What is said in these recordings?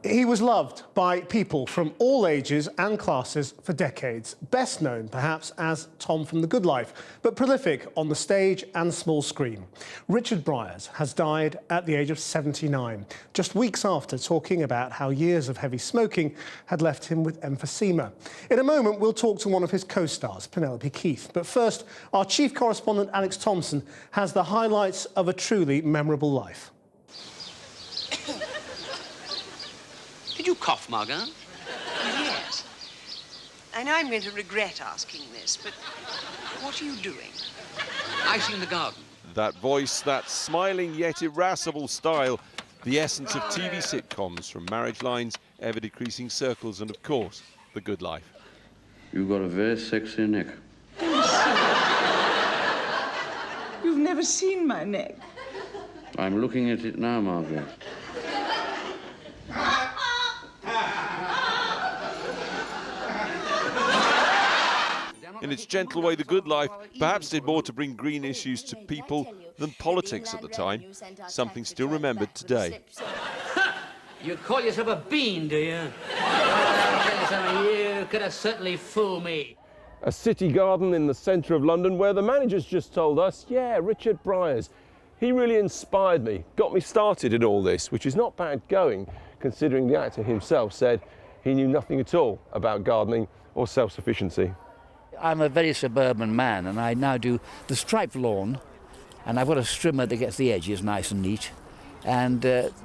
He was loved by people from all ages and classes for decades. Best known, perhaps, as Tom from The Good Life, but prolific on the stage and small screen. Richard Briers has died at the age of 79, just weeks after talking about how years of heavy smoking had left him with emphysema. In a moment, we'll talk to one of his co-stars, Penelope Keith. But first, our chief correspondent, Alex Thompson, has the highlights of a truly memorable life. Did you cough, Margot? Yes. I know I'm going to regret asking this, but what are you doing? Icing in the garden. That voice, that smiling yet irascible style, the essence of TV sitcoms, from Marriage Lines, Ever Decreasing Circles, and of course, The Good Life. You've got a very sexy neck. You've never seen my neck. I'm looking at it now, Margaret. In its gentle way, The Good Life perhaps did more to bring green issues to people than politics at the time, something still remembered today. You call yourself a bean, do you? You could have certainly fooled me. A city garden in the centre of London where the manager's just told us, yeah, Richard Briers, he really inspired me, got me started in all this, which is not bad going, considering the actor himself said he knew nothing at all about gardening or self-sufficiency. I'm a very suburban man, and I now do the striped lawn, and I've got a strimmer that gets the edges nice and neat, and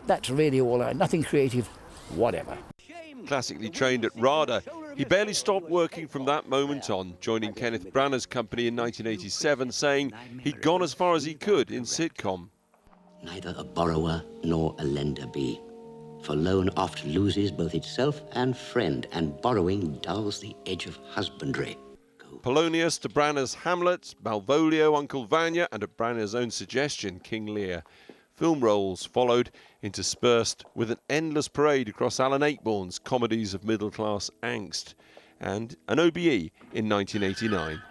that's really all. Nothing creative, whatever. Classically trained at RADA, he barely stopped working from that moment on, joining Kenneth Branagh's company in 1987, saying he'd gone as far as he could in sitcom. Neither a borrower nor a lender be, for loan oft loses both itself and friend, and borrowing dulls the edge of husbandry. Polonius to Branagh's Hamlet, Malvolio, Uncle Vanya, and at Branagh's own suggestion, King Lear. Film roles followed, interspersed with an endless parade across Alan Ayckbourn's comedies of middle-class angst, and an OBE in 1989.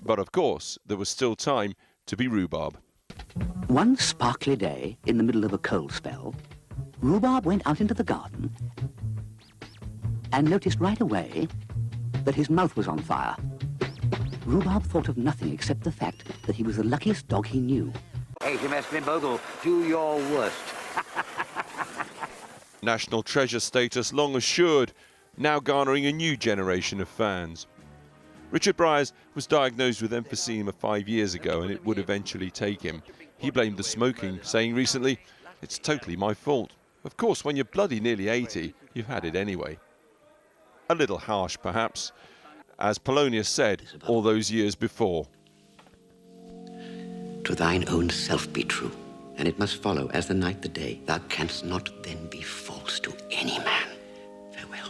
But of course, there was still time to be rhubarb. One sparkly day, in the middle of a cold spell, Rhubarb went out into the garden and noticed right away that his mouth was on fire. Rhubarb thought of nothing except the fact that he was the luckiest dog he knew. HMS Grimbogle, do your worst. National treasure status long assured, now garnering a new generation of fans. Richard Briers was diagnosed with emphysema 5 years ago, and it would eventually take him. He blamed the smoking, saying recently, "It's totally my fault. Of course, when you're bloody nearly 80, you've had it anyway." A little harsh, perhaps, as Polonius said all those years before. To thine own self be true, and it must follow as the night the day. Thou canst not then be false to any man. Farewell.